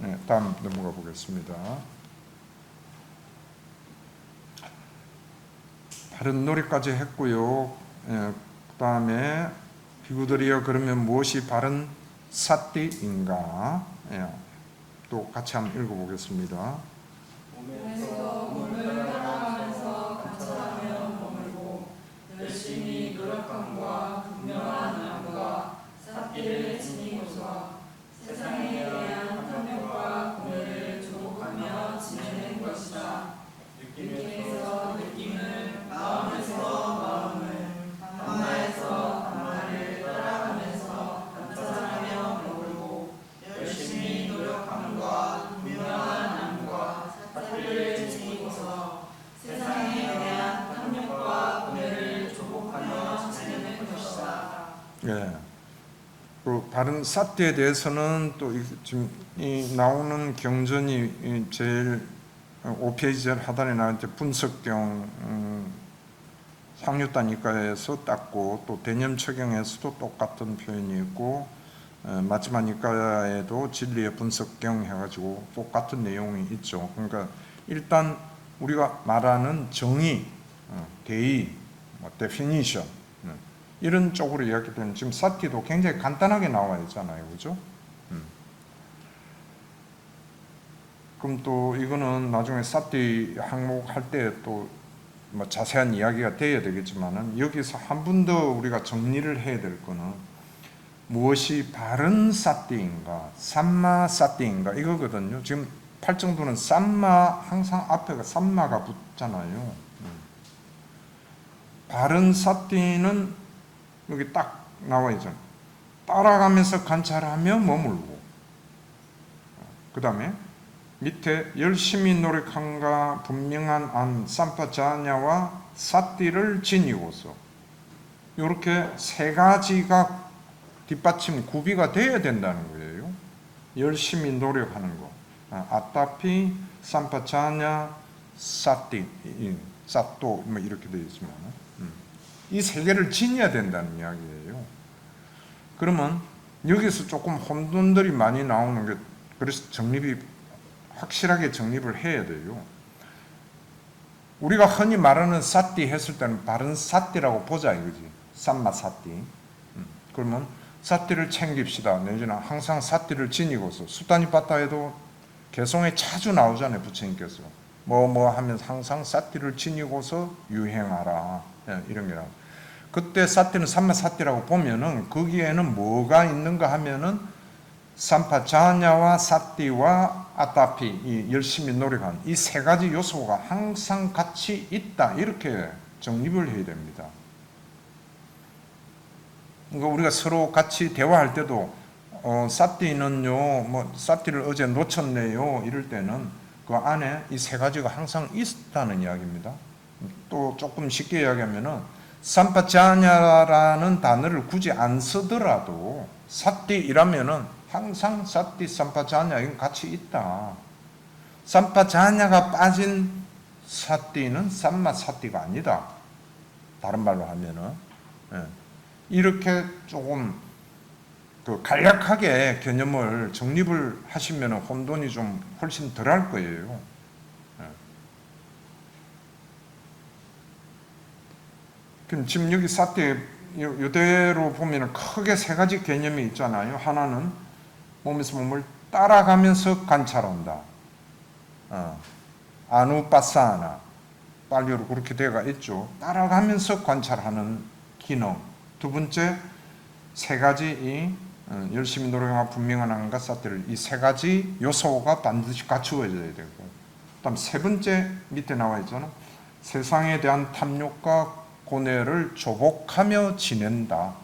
네, 다음 넘어가 보겠습니다. 바른 노래까지 했고요. 그 다음에 비구들이여 그러면 무엇이 바른 삿띠인가? 또 같이 한번 읽어보겠습니다. 몸에서 몸을 따라가면서 관찰하며 머물고 열심히 노력함과 분명한 마음과 삿띠를 지니고서 세상에 대한 탐욕과 공의를 조복하며 지내는 것이다. 느낌에서 느낌을, 마음에서 마음을, 감마에서 감마를 따라가면서 관찰하며 머물고 열심히 노력함과 분명한 마음과 삿띠를 지니고서 세상에 대한 탐욕과 공의를 조복하며 지내는 것이다. 예. 그 바른 삿띠에 대해서는 또 지금 이 나오는 경전이 제일 5페이지 하단에 나올 때 분석경 상류단 이과에서 땄고 또 대념처경에서도 똑같은 표현이 있고 마지막 이과에도 진리의 분석경 해가지고 똑같은 내용이 있죠. 그러니까 일단 우리가 말하는 정의, 대의, definition 이런 쪽으로 이야기되면 지금 삿띠도 굉장히 간단하게 나와 있잖아요, 그죠? 그럼 또 이거는 나중에 삿띠 항목 할 때 또 뭐 자세한 이야기가 돼야 되겠지만은 여기서 한 번 더 우리가 정리를 해야 될 거는 무엇이 바른 삿띠인가, 삼마 삿띠인가 이거거든요. 지금 팔정도는 삼마 항상 앞에가 삼마가 붙잖아요. 바른 삿띠는 여기 딱 나와 있잖아요. 따라가면서 관찰하며 머물고, 그 다음에 밑에 열심히 노력함과 분명한 안 삼파자냐와 삿띠를 지니고서 이렇게 세 가지가 뒷받침 구비가 되어야 된다는 거예요. 열심히 노력하는 거, 아따피, 삼파자냐, 삿띠, 삿도 뭐 이렇게 되어 있지만 이 세 개를 지녀야 된다는 이야기예요. 그러면 여기서 조금 혼돈들이 많이 나오는 게, 그래서 확실하게 정립을 해야 돼요. 우리가 흔히 말하는 삿띠 했을 때는 바른 삿띠라고 보자 이거지. 삼마 삿띠. 그러면 삿띠를 챙깁시다. 내지는 항상 삿띠를 지니고서 수단이 받다 해도 개성에 자주 나오잖아요. 부처님께서 뭐 하면서 항상 삿띠를 지니고서 유행하라. 이런 게라고. 그때 삿띠는 삼마 삿띠라고 보면은 거기에는 뭐가 있는가 하면은 삼파자냐와 삿띠와 아따피, 이 열심히 노력한 이 세 가지 요소가 항상 같이 있다, 이렇게 정립을 해야 됩니다. 그러니까 우리가 서로 같이 대화할 때도 삿띠는요, 뭐 삿띠를 어제 놓쳤네요 이럴 때는 그 안에 이 세 가지가 항상 있다는 이야기입니다. 또 조금 쉽게 이야기하면은 삼파자냐라는 단어를 굳이 안 쓰더라도 삿띠이라면은 항상 삿띠, 삼파자냐 이건 같이 있다. 삼파자냐가 빠진 삿띠는 삼마 삿띠가 아니다. 다른 말로 하면은 이렇게 조금 그 간략하게 개념을 정립을 하시면 혼돈이 좀 훨씬 덜할 거예요. 그럼 지금 여기 삿띠 이대로 보면 크게 세 가지 개념이 있잖아요. 하나는 몸에서 몸을 따라가면서 관찰한다. 아누빠사나 빨리로 그렇게 되어가 있죠. 따라가면서 관찰하는 기능. 두 번째, 세 가지 이 열심히 노력하고 분명한 안과 삿띠를 이 세 가지 요소가 반드시 갖추어져야 되고, 그다음 세 번째 밑에 나와 있잖아. 세상에 대한 탐욕과 고뇌를 조복하며 지낸다.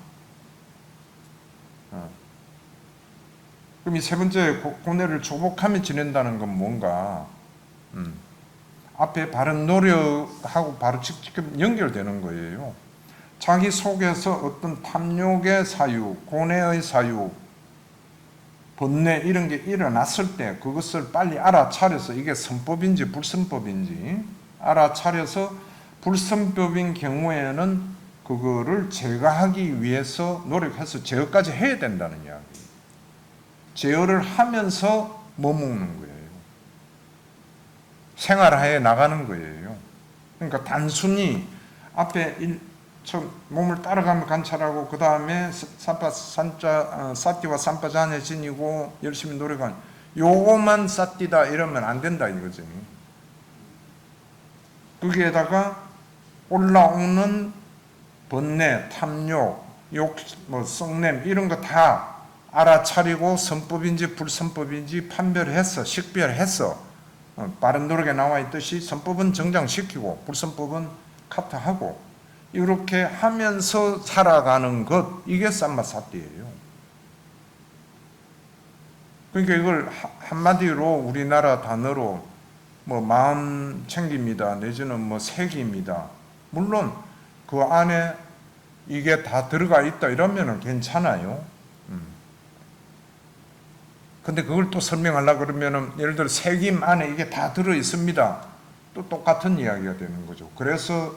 그럼 이 세 번째 고뇌를 조복하며 지낸다는 건 뭔가? 앞에 바른 노력하고 바로 직접 연결되는 거예요. 자기 속에서 어떤 탐욕의 사유, 고뇌의 사유, 번뇌 이런 게 일어났을 때 그것을 빨리 알아차려서 이게 선법인지 불선법인지 알아차려서 불선법인 경우에는 그거를 제거하기 위해서 노력해서 제어까지 해야 된다는 이야기. 제어를 하면서 머무는 거예요. 생활하에 나가는 거예요. 그러니까 단순히 앞에 몸을 따라가며 관찰하고 그 다음에 사띠와 삼파자냐 지니고 열심히 노력하는 요것만 사띠다 이러면 안 된다 이거지. 거기에다가 올라오는 번뇌, 탐욕, 욕, 성냄 이런 거 다 알아차리고 선법인지 불선법인지 판별해서 식별해서 바른 노력에 나와 있듯이 선법은 정장시키고 불선법은 카트하고 이렇게 하면서 살아가는 것, 이게 삼마사띠예요. 그러니까 이걸 한마디로 우리나라 단어로 마음 챙깁니다 내지는 색입니다. 물론 그 안에 이게 다 들어가 있다 이러면 괜찮아요. 근데 그걸 또 설명하려고 그러면은 예를 들어 색임 안에 이게 다 들어 있습니다. 또 똑같은 이야기가 되는 거죠. 그래서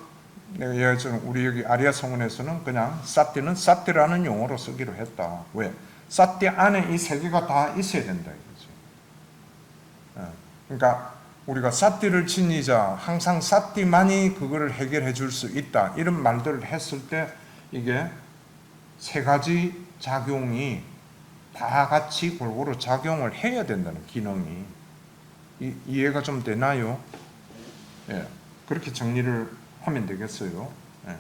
우리 여기 아리아 성원에서는 그냥 사띠는 사띠라는 용어로 쓰기로 했다. 왜? 사띠 안에 이 세 개가 다 있어야 된다 이거지. 그러니까 우리가 사띠를 지니자 항상 사띠만이 그거를 해결해 줄 수 있다 이런 말들을 했을 때 이게 세 가지 작용이 다 같이 골고루 작용을 해야 된다는 기능이 이해가 좀 되나요? 예, 그렇게 정리를 하면 되겠어요. 예.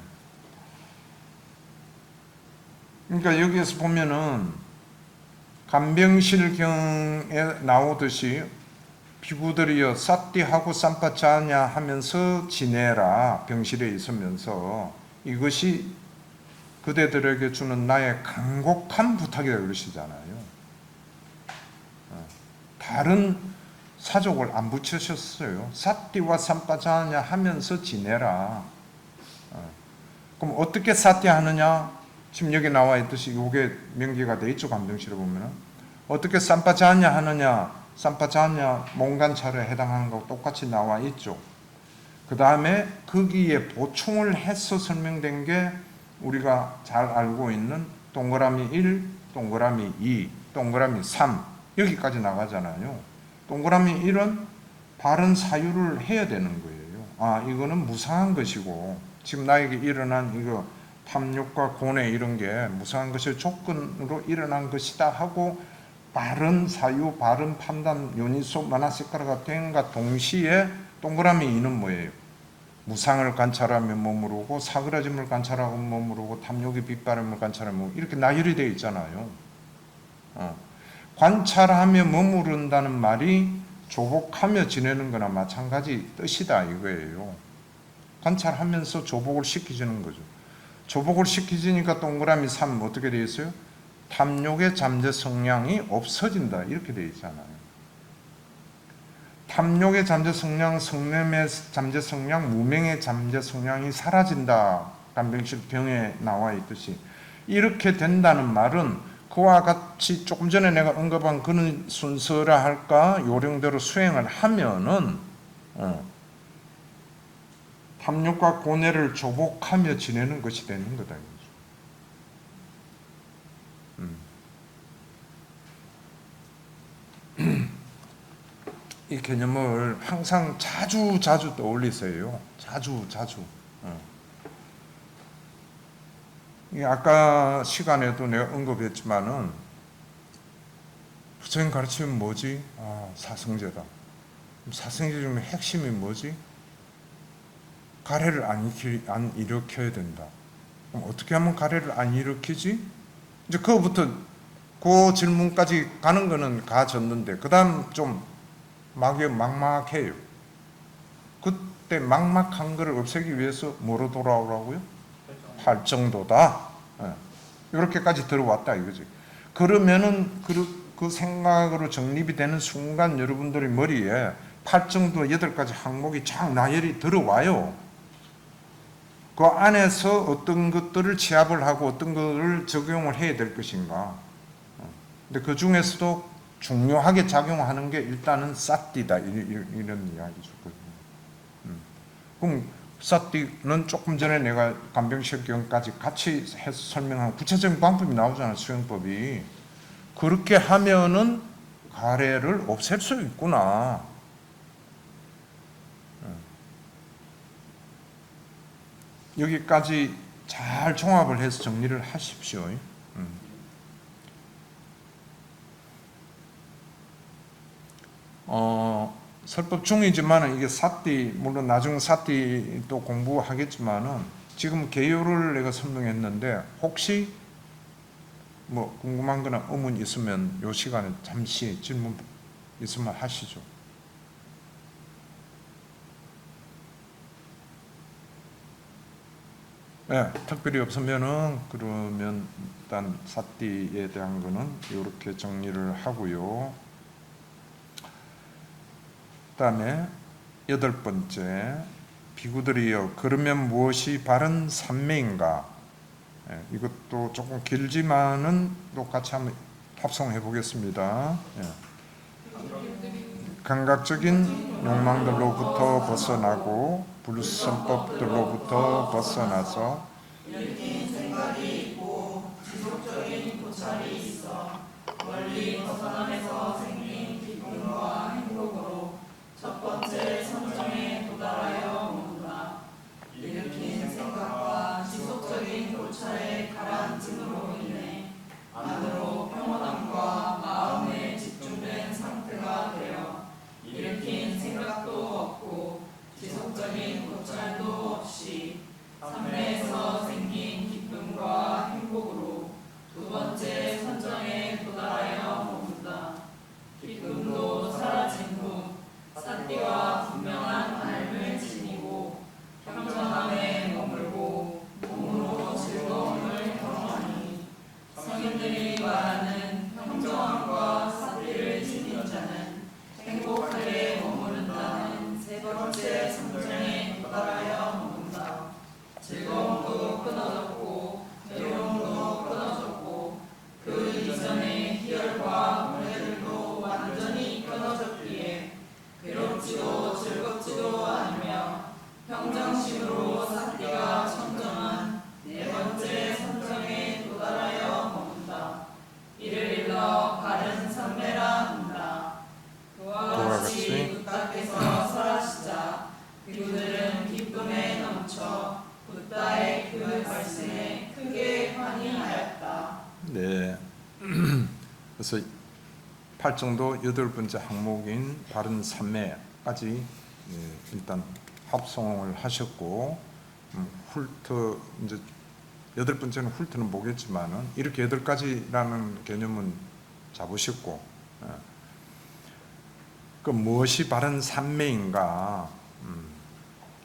그러니까 여기에서 보면은 간병실경에 나오듯이 비구들이여 사띠하고 삼파자냐 하면서 지내라 병실에 있으면서 이것이 그대들에게 주는 나의 간곡한 부탁이라고 그러시잖아요. 다른 사족을 안 붙이셨어요. 사띠와 삼파자냐 하면서 지내라. 그럼 어떻게 사띠 하느냐? 지금 여기 나와 있듯이 이게 명기가 돼 있죠. 간병실에 보면은 어떻게 삼파자냐 하느냐? 삼파자냐 몽간차에 해당하는 거하고 똑같이 나와 있죠. 그 다음에 거기에 보충을 해서 설명된 게 우리가 잘 알고 있는 동그라미 1, 동그라미 2, 동그라미 3 여기까지 나가잖아요. 동그라미 1은 바른 사유를 해야 되는 거예요. 이거는 무상한 것이고 지금 나에게 일어난 이거 탐욕과 고뇌 이런 게 무상한 것의 조건으로 일어난 것이다 하고 바른 사유, 바른 판단, 요니소, 마나시카라가 된과 동시에 동그라미 2는 뭐예요? 무상을 관찰하며 머무르고 사그라짐을 관찰하고 머무르고 탐욕의 빗바람을 관찰하며 이렇게 나열이 되어 있잖아요. 관찰하며 머무른다는 말이 조복하며 지내는 거나 마찬가지 뜻이다 이거예요. 관찰하면서 조복을 시키지는 거죠. 조복을 시키지니까 동그라미 3 어떻게 되어 있어요? 탐욕의 잠재 성향이 없어진다 이렇게 되어 있잖아요. 탐욕의 잠재 성향, 성냄의 잠재 성향, 무명의 잠재 성향이 사라진다. 간병실 병에 나와 있듯이 이렇게 된다는 말은 그와 같이 조금 전에 내가 언급한 그런 순서라 할까 요령대로 수행을 하면은 탐욕과 고뇌를 조복하며 지내는 것이 되는 거다. 이 개념을 항상 자주 떠올리세요. 자주. 아까 시간에도 내가 언급했지만은 부처님 가르치면 뭐지? 사성제다. 사성제 중에 핵심이 뭐지? 가래를 안 일으켜야 된다. 그럼 어떻게 하면 가래를 안 일으키지? 이제 그거부터 그 질문까지 가는 거는 가졌는데 그 다음 좀 막막해요. 그때 막막한 거를 없애기 위해서 뭐로 돌아오라고요? 팔정도다. 이렇게까지 들어왔다 이거지. 그러면은 그 생각으로 정립이 되는 순간 여러분들의 머리에 팔정도 8가지 항목이 쫙 나열이 들어와요. 그 안에서 어떤 것들을 취합을 하고 어떤 것을 적용을 해야 될 것인가. 근데 그 중에서도 중요하게 작용하는 게 일단은 사띠다 이런 이야기죠. 그럼 사띠는 조금 전에 내가 간병실경까지 같이 해서 설명한 구체적인 방법이 나오잖아요. 수행법이. 그렇게 하면은 가래를 없앨 수 있구나. 여기까지 잘 종합을 해서 정리를 하십시오. 설법 중이지만은 이게 사띠, 물론 나중 사띠 또 공부하겠지만은 지금 개요를 내가 설명했는데 혹시 뭐 궁금한 거나 의문 있으면 요 시간에 잠시 질문 있으면 하시죠. 네, 특별히 없으면은 그러면 일단 사띠에 대한 거는 이렇게 정리를 하고요. 그다음에 8번째, 비구들이여 그러면 무엇이 바른 삼매인가? 이것도 조금 길지만은 또 같이 한번 합성해 보겠습니다. 감각적인 욕망들로부터 벗어나고 불선법들로부터 벗어나서 일으킨 생각이 있고 지속적인 고찰이 있어 멀리 벗어남에서 생긴 기쁨과 행복으로 첫 번째 선정에 도달하여 오는다. 일으킨 생각과 지속적인 고찰의 가라앉음으로 인해 안으로 평온함과 마음에 집중된 상태가 되어 일으킨 생각도 없고 지속적인 고찰도 없이 삼매에서 생긴 기쁨과 행복으로 두 번째 선정에 도달하여 머문다. 기쁨도 사라진 후 사띠와 분명한 삶을 지니고 평정함에 머물고 몸으로 즐거움을 경험하니 성인들이 말하는 평정함과 사띠를 지닌 자는 행복하게 머무른다는 세 번째 선정에 도달하여 머문다. 즐거움도 끊어졌고 괴로움도 끊어졌고 그 이전의 희열과 고뇌들도 완전히 끊어졌기에 괴롭지도 즐겁지도 않으며 평정심으로 사띠가 청정한 네 번째 선정에 도달하여 머문다. 이를 일러 바른 삼매라 한다. 그와 같이 붓다께서 설하시자 비구들은 기쁨에 넘쳐 붓다의 그 말씀에 크게 환희하였다. 네. 그래서 8정도 8번째 항목인 바른 삼매까지 일단 합성을 하셨고 훑어 이제 8번째는 훑어는 보겠지만은 이렇게 8가지라는 개념은 잡으셨고 그 무엇이 바른 삼매인가?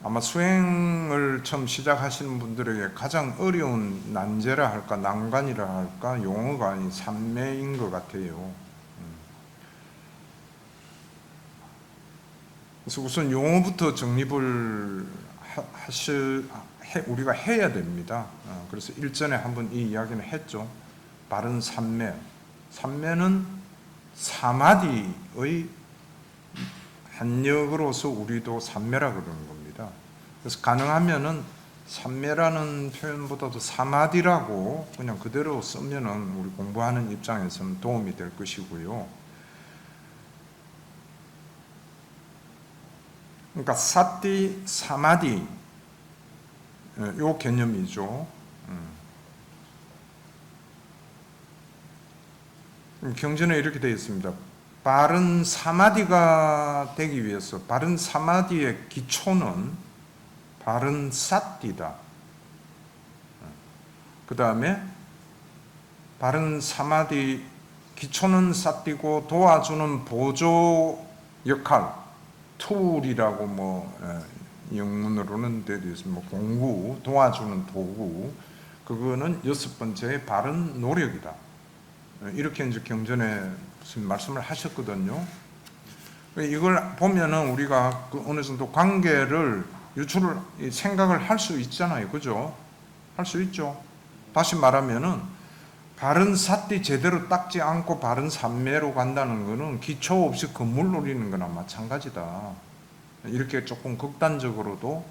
아마 수행을 처음 시작하시는 분들에게 가장 어려운 난제라 할까 난관이라 할까 용어가 이 삼매인 것 같아요. 그래서 우선 용어부터 정립을 우리가 해야 됩니다. 그래서 일전에 한번 이 이야기는 했죠. 바른 삼매. 삼매는 사마디의 한역으로서 우리도 삼매라 그러는 겁니다. 그래서 가능하면은 삼매라는 표현보다도 사마디라고 그냥 그대로 쓰면은 우리 공부하는 입장에서는 도움이 될 것이고요. 그러니까 사띠, 사마디 요 개념이죠. 경전에 이렇게 되어 있습니다. 바른 사마디가 되기 위해서 바른 사마디의 기초는 바른 사띠다. 그 다음에 바른 사마디 기초는 사띠고 도와주는 보조 역할 툴이라고 영문으로는 되어 있습니다. 공구 도와주는 도구 그거는 6번째의 바른 노력이다. 이렇게 이제 경전에 무슨 말씀을 하셨거든요. 이걸 보면은 우리가 어느 정도 관계를 유출을 생각을 할 수 있잖아요, 그죠? 할 수 있죠. 다시 말하면은 바른 사띠 제대로 닦지 않고 바른 삼매로 간다는 거는 기초 없이 건물 노리는 거나 마찬가지다. 이렇게 조금 극단적으로도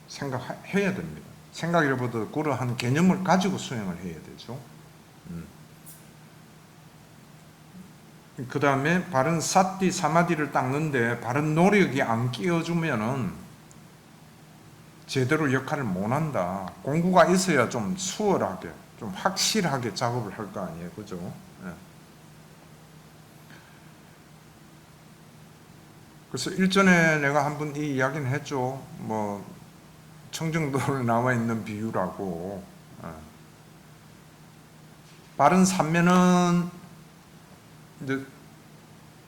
생각해야 됩니다. 생각이보다 그러한 개념을 가지고 수행을 해야 되죠. 그 다음에 바른 사띠 사마디를 닦는데 바른 노력이 안 끼워주면은 제대로 역할을 못한다. 공부가 있어야 좀 수월하게, 좀 확실하게 작업을 할 거 아니에요, 그죠? 예. 그래서 일전에 내가 한번 이 이야기는 했죠. 뭐 청정도에 나와 있는 비유라고. 바른 산매는 이제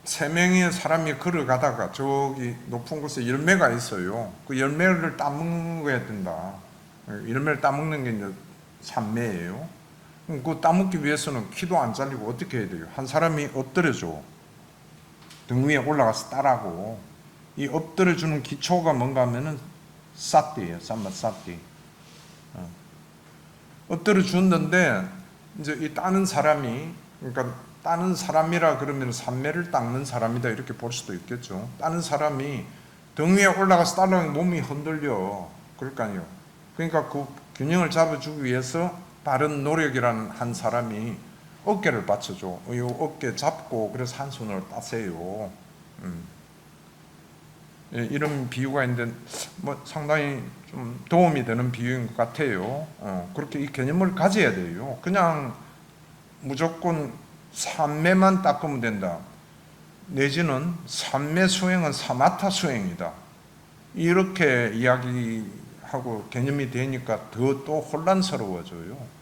세 명의 사람이 걸어가다가 저기 높은 곳에 열매가 있어요. 그 열매를 따먹어야 된다. 열매를 따먹는 게 이제 산매예요. 그 따먹기 위해서는 키도 안 잘리고 어떻게 해야 돼요? 한 사람이 엎드려줘. 등 위에 올라가서 따라고. 이 엎드려주는 기초가 뭔가 하면은 사띠예요. 삼마 사띠. 엎드려주는데 이제 이 따는 사람이, 그러니까 따는 사람이라 그러면 산매를 닦는 사람이다 이렇게 볼 수도 있겠죠. 따는 사람이 등 위에 올라가서 따르면 몸이 흔들려. 그럴 거 아니에요. 그러니까 그 균형을 잡아주기 위해서 바른 노력이라는 한 사람이 어깨를 받쳐줘. 이 어깨 잡고 그래서 한 손으로 따세요. 예, 이런 비유가 있는데 뭐 상당히 좀 도움이 되는 비유인 것 같아요. 그렇게 이 개념을 가져야 돼요. 그냥 무조건 산매만 닦으면 된다. 내지는 산매 수행은 사마타 수행이다. 이렇게 이야기하고 개념이 되니까 더 또 혼란스러워져요.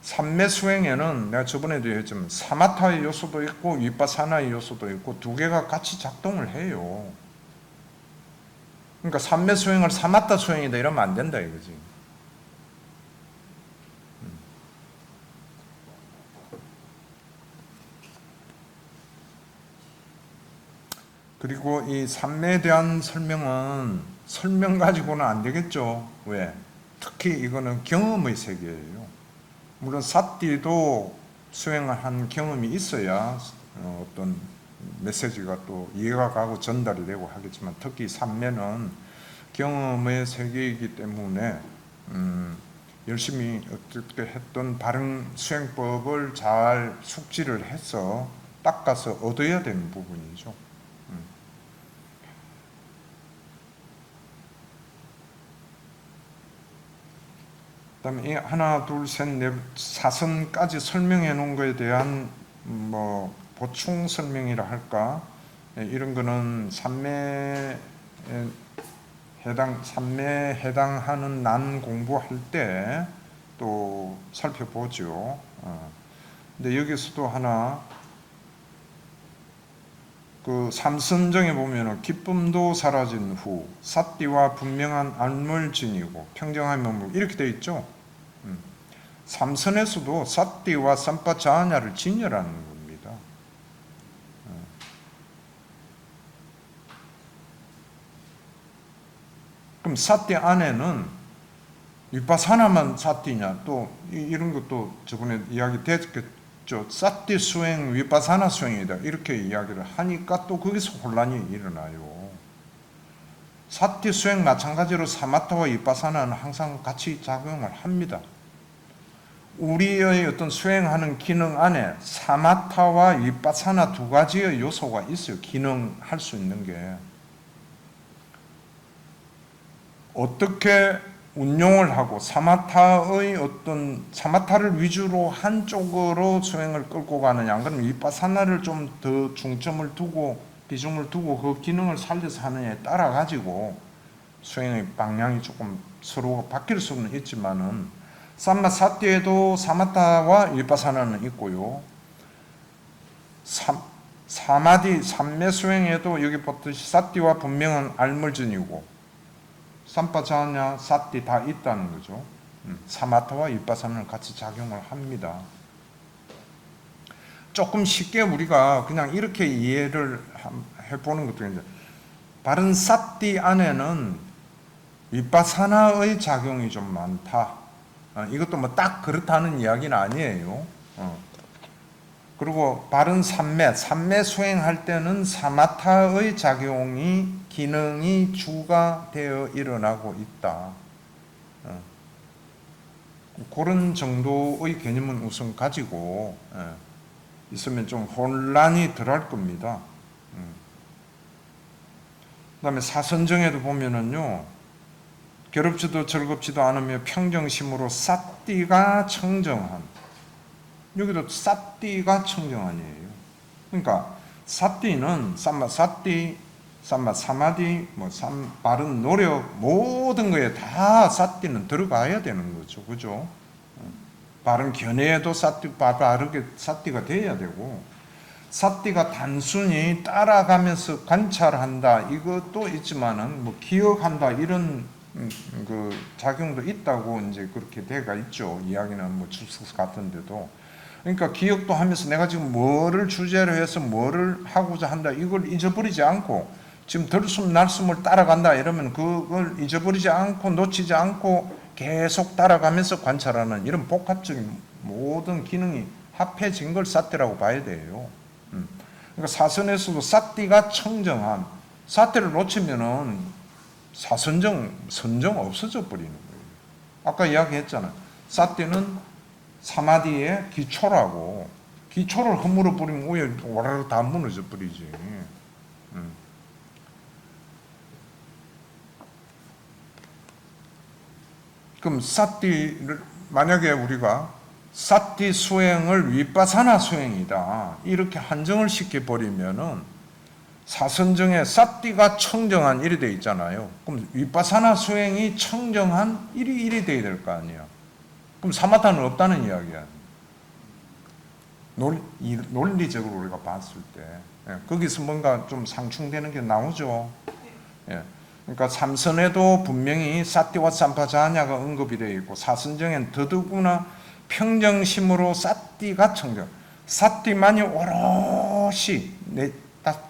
산매 수행에는 내가 저번에도 얘기했지만 사마타의 요소도 있고 위파사나의 요소도 있고 두 개가 같이 작동을 해요. 그러니까 산매 수행을 사마타 수행이다 이러면 안 된다 이거지. 그리고 이 산매에 대한 설명은 설명 가지고는 안 되겠죠. 왜? 특히 이거는 경험의 세계예요. 물론 사띠도 수행을 한 경험이 있어야 어떤 메시지가 또 이해가 가고 전달이 되고 하겠지만 특히 산매는 경험의 세계이기 때문에 열심히 어떻게 했던 바른 수행법을 잘 숙지를 해서 닦아서 얻어야 되는 부분이죠. 그다음에 하나, 둘, 셋, 넷, 사선까지 설명해 놓은 것에 대한 뭐 보충 설명이라 할까, 이런 거는 산매에 해당하는 난 공부할 때 또 살펴보죠. 근데 여기서도 하나, 그 삼선정에 보면은 기쁨도 사라진 후 사띠와 분명한 안물 지니고 평정한 면목 이렇게 되어 있죠. 삼선에서도 사띠와 삼파자냐를 지녀라는 겁니다. 그럼 사띠 안에는 위파사나만 사띠냐, 또 이런 것도 저번에 이야기 됐겠죠. 사띠 수행, 위파사나 수행이다 이렇게 이야기를 하니까 또 거기서 혼란이 일어나요. 사띠 수행 마찬가지로 사마타와 위파사나는 항상 같이 작용을 합니다. 우리의 어떤 수행하는 기능 안에 사마타와 위파사나 두 가지의 요소가 있어요. 기능할 수 있는 게. 어떻게 운용을 하고 사마타의 어떤 사마타를 위주로 한쪽으로 수행을 끌고 가느냐, 그럼 위파사나를 좀 더 중점을 두고 비중을 두고 그 기능을 살려서 하느냐에 따라 가지고 수행의 방향이 조금 서로 바뀔 수는 있지만은 삼마 사띠에도 사마타와 위파사나는 있고요. 사마디 삼매 수행에도 여기 보듯이 사띠와 분명한 알물전이고 삼파자냐 사띠 다 있다는 거죠. 사마타와 위파사나는 같이 작용을 합니다. 조금 쉽게 우리가 그냥 이렇게 이해를 해보는 것도 있는데, 바른 사띠 안에는 위파사나의 작용이 좀 많다. 이것도 뭐 딱 그렇다는 이야기는 아니에요. 그리고 바른 삼매 수행할 때는 사마타의 작용이 기능이 주가 되어 일어나고 있다. 그런 정도의 개념은 우선 가지고 있으면 좀 혼란이 덜할 겁니다. 그다음에 사선정에도 보면은요, 괴롭지도 즐겁지도 않으며 평정심으로 삿띠가 청정한, 여기도 삿띠가 청정한이에요. 그러니까 삿띠는 삼마삿띠, 삼마사마디, 바른 노력, 모든 거에 다 삿띠는 들어가야 되는 거죠. 그죠? 바른 견해에도 바르게 삿띠가 돼야 되고, 삿띠가 단순히 따라가면서 관찰한다 이것도 있지만은 기억한다 이런 그 작용도 있다고 이제 그렇게 돼가 있죠. 이야기는 주석서 같은데도. 그러니까 기억도 하면서 내가 지금 뭐를 주제로 해서 뭐를 하고자 한다 이걸 잊어버리지 않고 지금 들숨 날숨을 따라간다 이러면 그걸 잊어버리지 않고 놓치지 않고 계속 따라가면서 관찰하는 이런 복합적인 모든 기능이 합해진 걸 삿띠라고 봐야 돼요. 그러니까 사선에서도 삿띠가 청정한, 삿띠를 놓치면은 선정 없어져 버리는 거예요. 아까 이야기했잖아요. 삿띠는 사마디의 기초라고. 기초를 허물어 버리면 오히려 와라락 다 무너져 버리지. 그럼 삿띠를 만약에 우리가 삿띠 수행을 위빠사나 수행이다 이렇게 한정을 시켜버리면은 사선정에 삿띠가 청정한 일이 돼 있잖아요. 그럼 위빠사나 수행이 청정한 일이 돼야 될 거 아니야. 그럼 사마타는 없다는 이야기야. 논리적으로 우리가 봤을 때 거기서 뭔가 좀 상충되는 게 나오죠. 그러니까 삼선에도 분명히 삿띠와 삼파자냐가 언급이 되어 있고 사선정엔 더더구나 평정심으로 삿띠가 청정. 삿띠만이 오롯이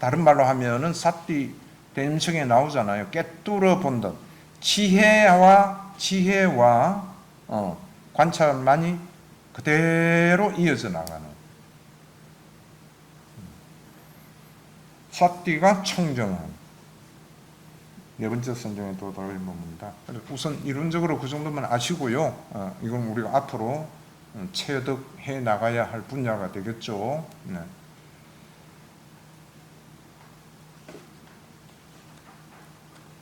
다른 말로 하면은 삿띠 대임성에 나오잖아요. 꿰뚫어 본다. 지혜와 관찰만이 그대로 이어져 나가는. 삿띠가 청정한. 네 번째 선정에 도달을 봅니다. 우선 이론적으로 그 정도만 아시고요. 이건 우리가 앞으로 체득해 나가야 할 분야가 되겠죠. 네.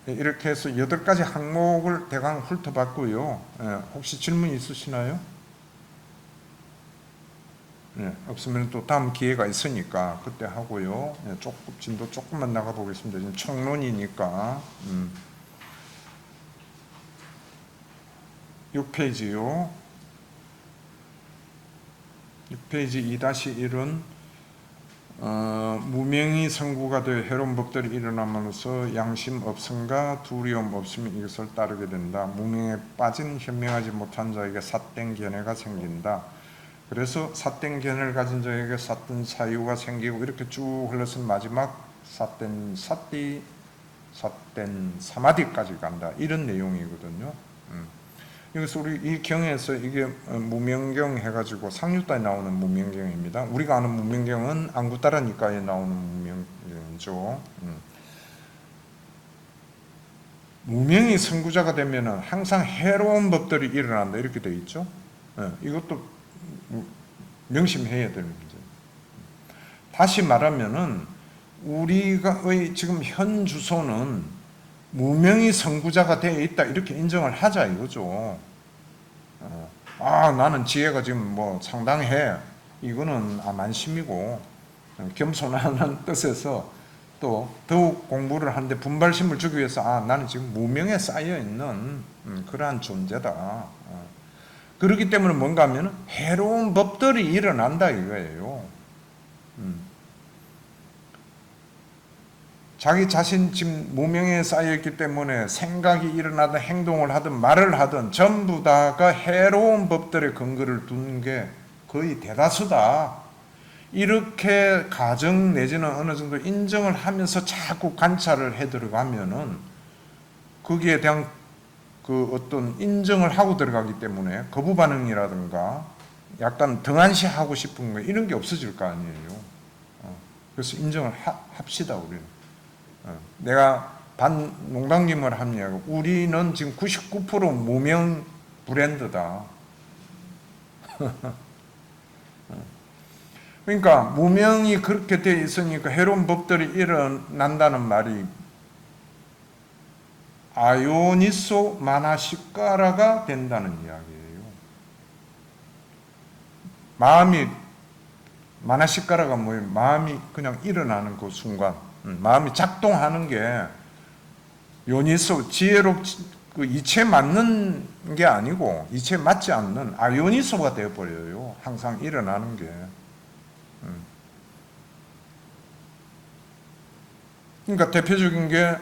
이렇게 해서 8가지 항목을 대강 훑어봤고요. 혹시 질문 있으시나요? 없으면 또 다음 기회가 있으니까 그때 하고요. 진도 조금만 나가 보겠습니다. 지금 청론이니까 6페이지요. 6페이지 2-1은 무명이 선구가 되어 해로운 법들이 일어남으로써 양심 없음과 두려움 없음이 이것을 따르게 된다. 무명에 빠진 현명하지 못한 자에게 삿된 견해가 생긴다. 그래서 삿된 견해를 가진 자에게 삿된 사유가 생기고 이렇게 쭉 흘러서 마지막 삿된 삿띠, 삿된 사마디까지 간다. 이런 내용이거든요. 여기서 우리 이 경에서 이게 무명경 해가지고 상류단에 나오는 무명경입니다. 우리가 아는 무명경은 안구따라니까에 나오는 무명경이죠. 무명이 선구자가 되면은 항상 해로운 법들이 일어난다 이렇게 돼 있죠. 이것도 명심해야 될 문제. 다시 말하면은 우리가의 지금 현 주소는 무명이 선구자가 되어 있다 이렇게 인정을 하자 이거죠. 나는 지혜가 지금 상당해. 이거는 만심이고 겸손하는 뜻에서 또 더욱 공부를 하는데 분발심을 주기 위해서 나는 지금 무명에 쌓여 있는 그러한 존재다. 그렇기 때문에 뭔가 하면 해로운 법들이 일어난다 이거예요. 자기 자신 지금 무명에 쌓여있기 때문에 생각이 일어나든 행동을 하든 말을 하든 전부 다가 해로운 법들의 근거를 둔 게 거의 대다수다. 이렇게 가정 내지는 어느 정도 인정을 하면서 자꾸 관찰을 해 들어가면은 거기에 대한 그 어떤 인정을 하고 들어가기 때문에 거부 반응이라든가 약간 등한시하고 싶은 거 이런 게 없어질 거 아니에요. 그래서 인정을 합시다 우리는. 내가 농담임을 합니다. 우리는 지금 99% 무명 브랜드다. 그러니까 무명이 그렇게 돼 있으니까 해로운 법들이 일어난다는 말이 아요니소 마나시까라가 된다는 이야기예요. 마음이 마나시까라가 뭐예요? 마음이 그냥 일어나는 그 순간, 마음이 작동하는 게 요니소 지혜롭 그 이치에 맞는 게 아니고 이치에 맞지 않는 아요니소가 되어 버려요. 항상 일어나는 게. 그러니까 대표적인 게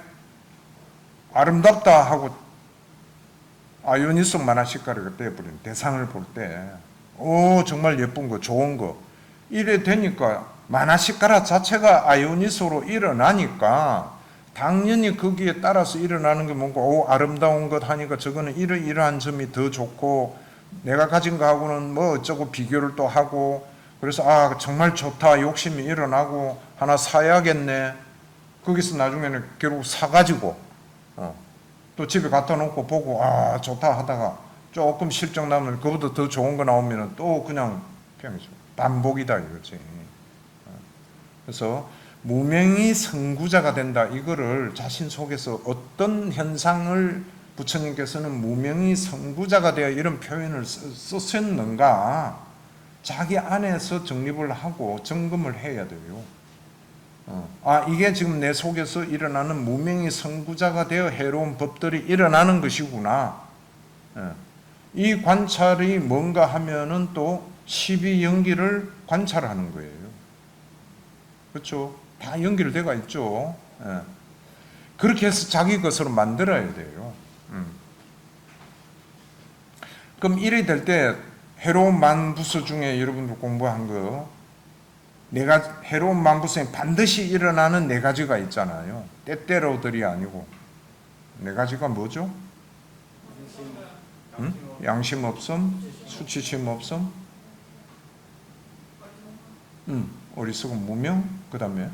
아름답다 하고 아요니소 마나시까라가 되어 버린 대상을 볼 때, 오 정말 예쁜 거, 좋은 거 이래 되니까 마나시까라 자체가 아요니소로 일어나니까 당연히 거기에 따라서 일어나는 게 뭔가 오 아름다운 것 하니까 저거는 이러이러한 점이 더 좋고 내가 가진 거하고는 뭐 어쩌고 비교를 또 하고 그래서 아 정말 좋다 욕심이 일어나고 하나 사야겠네. 거기서 나중에는 결국 사가지고 또 집에 갖다 놓고 보고 아 좋다 하다가 조금 실적 나면 그보다 더 좋은 거 나오면 또 그냥 반복이다 이거지. 그래서 무명이 선구자가 된다. 이거를 자신 속에서 어떤 현상을 부처님께서는 무명이 선구자가 되어 이런 표현을 쓰셨는가 자기 안에서 정립을 하고 점검을 해야 돼요. 아 이게 지금 내 속에서 일어나는 무명이 선구자가 되어 해로운 법들이 일어나는 것이구나. 이 관찰이 뭔가 하면은 또 12연기를 관찰하는 거예요. 그렇죠? 다 연결되어 있죠. 그렇게 해서 자기 것으로 만들어야 돼요. 그럼 이래 될 때 해로운 만부수 중에 여러분들 공부한 거 내가 해로운 만부수에 반드시 일어나는 네 가지가 있잖아요. 때때로들이 아니고 네 가지가 뭐죠? 양심 없음, 수치심 없음, 어리석은 무명, 그 다음에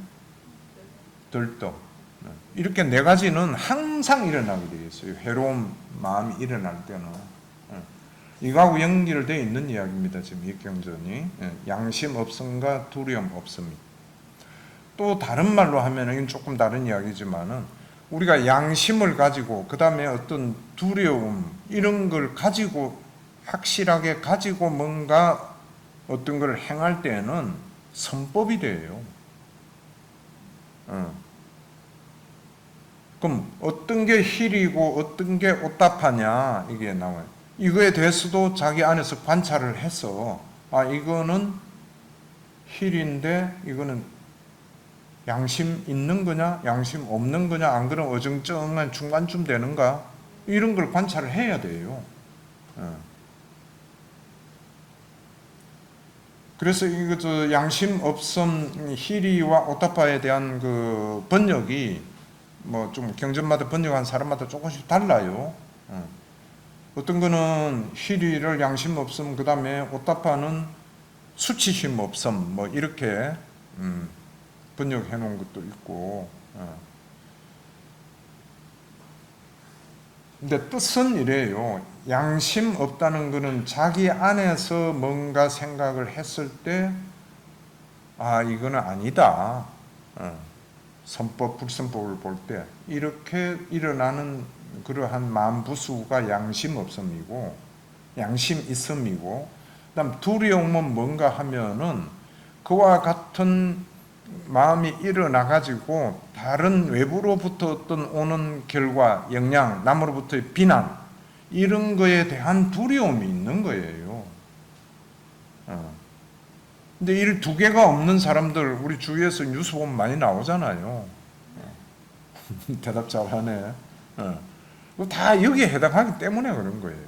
들떠. 이렇게 네 가지는 항상 일어나게 되어 있어요. 해로운 마음이 일어날 때는. 이거하고 연결되어 있는 이야기입니다. 지금 입경전이. 양심 없음과 두려움 없음. 또 다른 말로 하면 이건 조금 다른 이야기지만은 우리가 양심을 가지고 그 다음에 어떤 두려움 이런 걸 가지고 확실하게 가지고 뭔가 어떤 걸 행할 때는 선법이 돼요. 그럼 어떤 게 힐이고 어떤 게 오답하냐 이게 나와요. 이거에 대해서도 자기 안에서 관찰을 해서 아 이거는 힐인데 이거는 양심 있는 거냐 양심 없는 거냐 안 그러면 어정쩡한 중간쯤 되는가 이런 걸 관찰을 해야 돼요. 그래서 이거 저 양심 없음 힐이와 오타파에 대한 그 번역이 뭐 좀 경전마다 번역한 사람마다 조금씩 달라요. 어떤 거는 힐이를 양심 없음 그 다음에 오타파는 수치심 없음 뭐 이렇게 번역해 놓은 것도 있고. 근데 뜻은 이래요. 양심 없다는 것은 자기 안에서 뭔가 생각을 했을 때 아 이거는 아니다. 선법 불선법을 볼 때 이렇게 일어나는 그러한 마음 부수가 양심 없음이고 양심 있음이고 그다음 두려움은 뭔가 하면은 그와 같은 마음이 일어나 가지고 다른 외부로부터 어떤 오는 결과 영향 남으로부터의 비난 이런 거에 대한 두려움이 있는 거예요. 근데 이 두 개가 없는 사람들 우리 주위에서 뉴스 보면 많이 나오잖아요. 대답 잘하네. 다 여기에 해당하기 때문에 그런 거예요.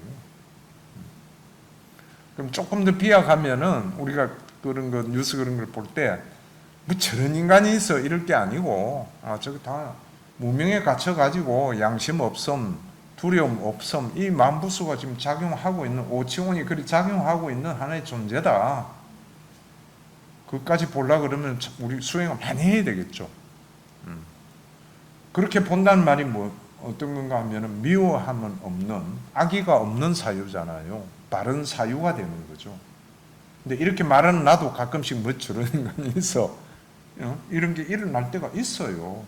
그럼 조금 더 비약하면은 우리가 그런 거 뉴스 그런 걸 볼 때 뭐 저런 인간이 있어 이럴 게 아니고 아 저기 다 무명에 갇혀 가지고 양심 없음 두려움 없음 이 만부수가 지금 작용하고 있는 오치원이 그리 작용하고 있는 하나의 존재다. 그것까지 보려고 그러면 우리 수행을 많이 해야 되겠죠. 그렇게 본다는 말이 뭐 어떤 건가 하면은 미워함은 없는 악의가 없는 사유잖아요. 바른 사유가 되는 거죠. 근데 이렇게 말하는 나도 가끔씩 뭐 저러는 건 있어. 이런 게 일어날 때가 있어요.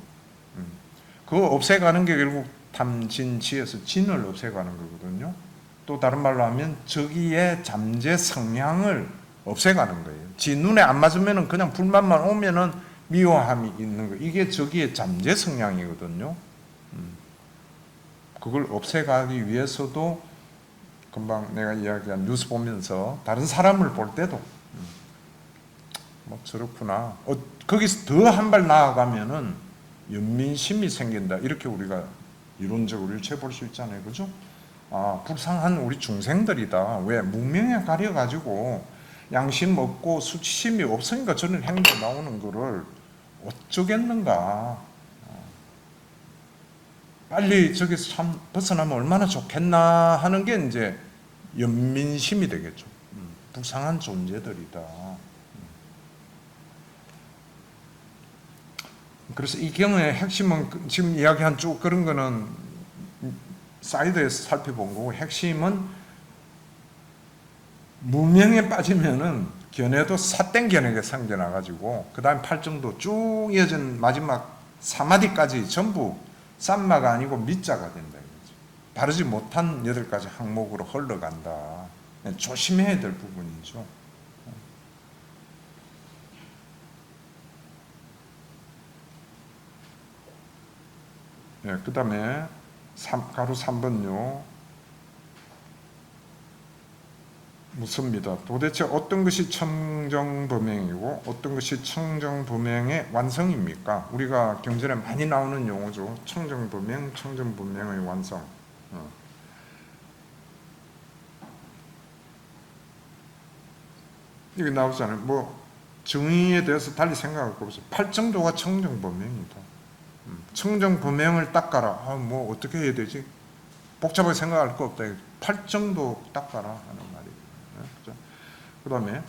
그거 없애가는 게 결국 탐진치에서 진을 없애가는 거거든요. 또 다른 말로 하면 저기의 잠재 성향을 없애가는 거예요. 지 눈에 안 맞으면은 그냥 불만만 오면은 미워함이 있는 거. 이게 저기의 잠재 성향이거든요. 그걸 없애가기 위해서도 금방 내가 이야기한 뉴스 보면서 다른 사람을 볼 때도 뭐 저렇구나. 거기서 더 한 발 나아가면은 연민심이 생긴다. 이렇게 우리가 이론적으로 일체 볼 수 있잖아요. 그죠? 아, 불쌍한 우리 중생들이다. 왜? 문명에 가려가지고 양심 없고 수치심이 없으니까 저런 행동 나오는 거를 어쩌겠는가. 빨리 저기서 참 벗어나면 얼마나 좋겠나 하는 게 이제 연민심이 되겠죠. 불쌍한 존재들이다. 그래서 이 경우의 핵심은 지금 이야기한 쭉 그런 거는 사이드에서 살펴본 거고, 핵심은 무명에 빠지면은 견해도 삿된 견해가 생겨나가지고 그 다음 팔정도 쭉 이어진 마지막 사마디까지 전부 쌈마가 아니고 밑자가 된다. 바르지 못한 8가지 항목으로 흘러간다. 조심해야 될 부분이죠. 네, 그 다음에 가로 3번요. 묻습니다. 도대체 어떤 것이 청정범행이고 어떤 것이 청정범행의 완성입니까? 우리가 경전에 많이 나오는 용어죠. 청정범행, 청정범행의 완성. 이게 나오잖아요. 뭐 정의에 대해서 달리 생각할 거 없어요. 팔정도가 청정범행이다. 청정범행을 닦아라. 아, 뭐 어떻게 해야 되지? 복잡하게 생각할 거 없다. 팔정도 닦아라 하는 말이에요. 그 다음에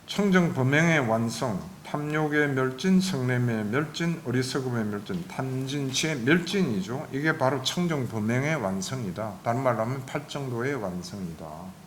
청정범행의 완성, 탐욕의 멸진, 성냄의 멸진, 어리석음의 멸진, 탐진치의 멸진이죠. 이게 바로 청정범행의 완성이다. 다른 말로 하면 팔정도의 완성이다.